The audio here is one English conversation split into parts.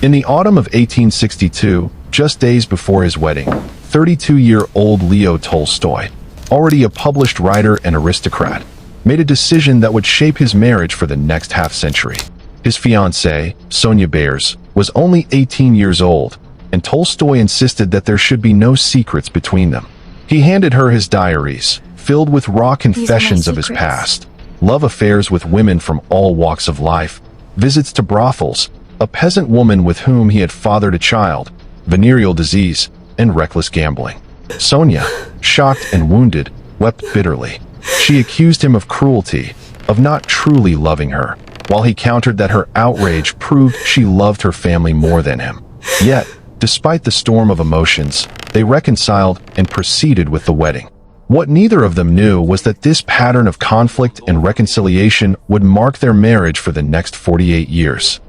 In the autumn of 1862, just days before his wedding, 32-year-old Leo Tolstoy, already a published writer and aristocrat, made a decision that would shape his marriage for the next half-century. His fiancée, Sonya Behrs, was only 18 years old, and Tolstoy insisted that there should be no secrets between them. He handed her his diaries, filled with raw confessions of his past, love affairs with women from all walks of life, visits to brothels, a peasant woman with whom he had fathered a child, venereal disease, and reckless gambling. Sonya, shocked and wounded, wept bitterly. She accused him of cruelty, of not truly loving her, while he countered that her outrage proved she loved her family more than him. Yet, despite the storm of emotions, they reconciled and proceeded with the wedding. What neither of them knew was that this pattern of conflict and reconciliation would mark their marriage for the next 48 years.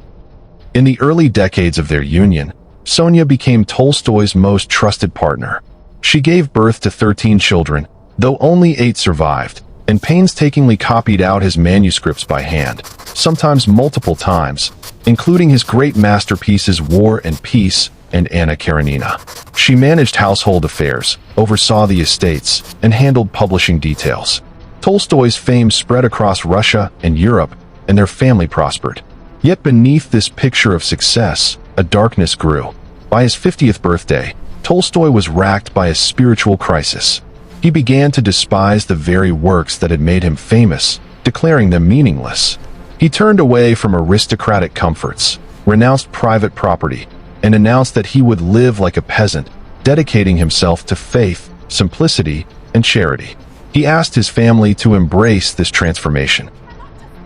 In the early decades of their union, Sonya became Tolstoy's most trusted partner. She gave birth to 13 children, though only 8 survived, and painstakingly copied out his manuscripts by hand, sometimes multiple times, including his great masterpieces War and Peace and Anna Karenina. She managed household affairs, oversaw the estates, and handled publishing details. Tolstoy's fame spread across Russia and Europe, and their family prospered. Yet beneath this picture of success, a darkness grew. By his 50th birthday, Tolstoy was racked by a spiritual crisis. He began to despise the very works that had made him famous, declaring them meaningless. He turned away from aristocratic comforts, renounced private property, and announced that he would live like a peasant, dedicating himself to faith, simplicity, and charity. He asked his family to embrace this transformation.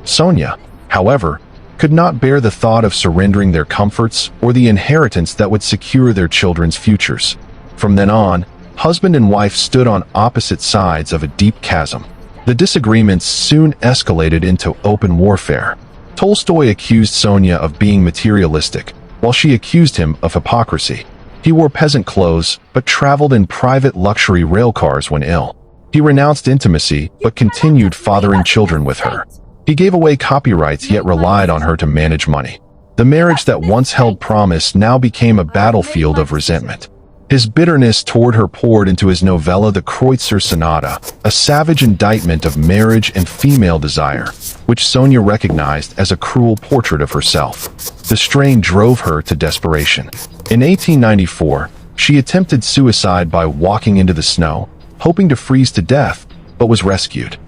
Sonya, however, could not bear the thought of surrendering their comforts or the inheritance that would secure their children's futures. From then on, husband and wife stood on opposite sides of a deep chasm. The disagreements soon escalated into open warfare. Tolstoy accused Sonya of being materialistic, while she accused him of hypocrisy. He wore peasant clothes, but traveled in private luxury railcars when ill. He renounced intimacy, but continued fathering children with her. He gave away copyrights yet relied on her to manage money. The marriage that once held promise now became a battlefield of resentment. His bitterness toward her poured into his novella The Kreutzer Sonata, a savage indictment of marriage and female desire, which Sonya recognized as a cruel portrait of herself. The strain drove her to desperation. In 1894, she attempted suicide by walking into the snow, hoping to freeze to death, but was rescued.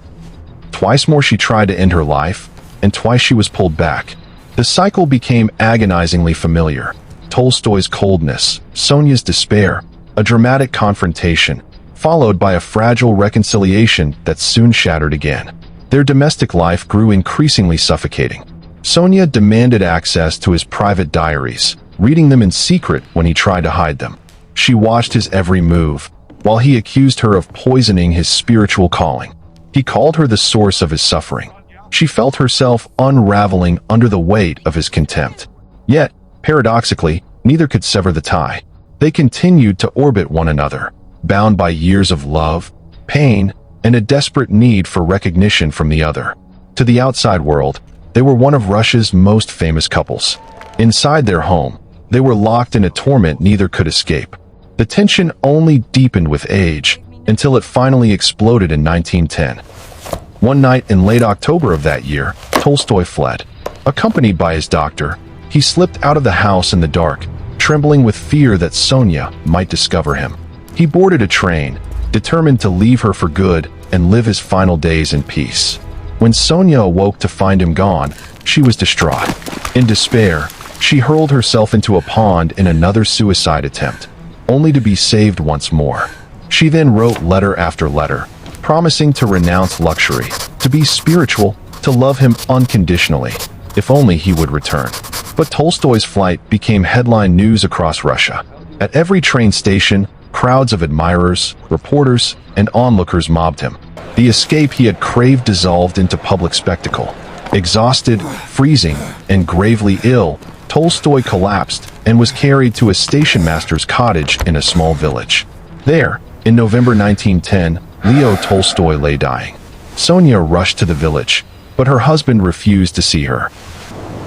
Twice more she tried to end her life, and twice she was pulled back. The cycle became agonizingly familiar. Tolstoy's coldness, Sonya's despair, a dramatic confrontation, followed by a fragile reconciliation that soon shattered again. Their domestic life grew increasingly suffocating. Sonya demanded access to his private diaries, reading them in secret when he tried to hide them. She watched his every move, while he accused her of poisoning his spiritual calling. He called her the source of his suffering. She felt herself unraveling under the weight of his contempt. Yet, paradoxically, neither could sever the tie. They continued to orbit one another, bound by years of love, pain, and a desperate need for recognition from the other. To the outside world, they were one of Russia's most famous couples. Inside their home, they were locked in a torment neither could escape. The tension only deepened with age, until it finally exploded in 1910. One night in late October of that year, Tolstoy fled. Accompanied by his doctor, he slipped out of the house in the dark, trembling with fear that Sonya might discover him. He boarded a train, determined to leave her for good and live his final days in peace. When Sonya awoke to find him gone, she was distraught. In despair, she hurled herself into a pond in another suicide attempt, only to be saved once more. She then wrote letter after letter, promising to renounce luxury, to be spiritual, to love him unconditionally, if only he would return. But Tolstoy's flight became headline news across Russia. At every train station, crowds of admirers, reporters, and onlookers mobbed him. The escape he had craved dissolved into public spectacle. Exhausted, freezing, and gravely ill, Tolstoy collapsed and was carried to a station master's cottage in a small village. There, in November 1910, Leo Tolstoy lay dying. Sonya rushed to the village, but her husband refused to see her.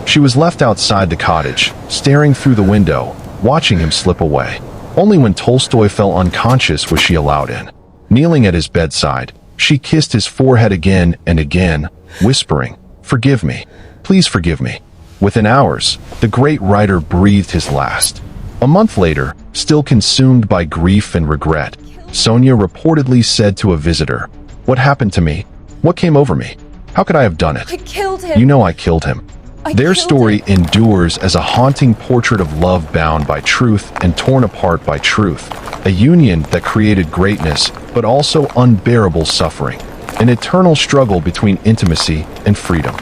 She was left outside the cottage, staring through the window, watching him slip away. Only when Tolstoy fell unconscious was she allowed in. Kneeling at his bedside, she kissed his forehead again and again, whispering, "Forgive me. Please forgive me." Within hours, the great writer breathed his last. A month later, still consumed by grief and regret, Sonya reportedly said to a visitor, "What happened to me? What came over me? How could I have done it? I killed him. You know I killed him." Their story endures as a haunting portrait of love bound by truth and torn apart by truth, a union that created greatness but also unbearable suffering, an eternal struggle between intimacy and freedom.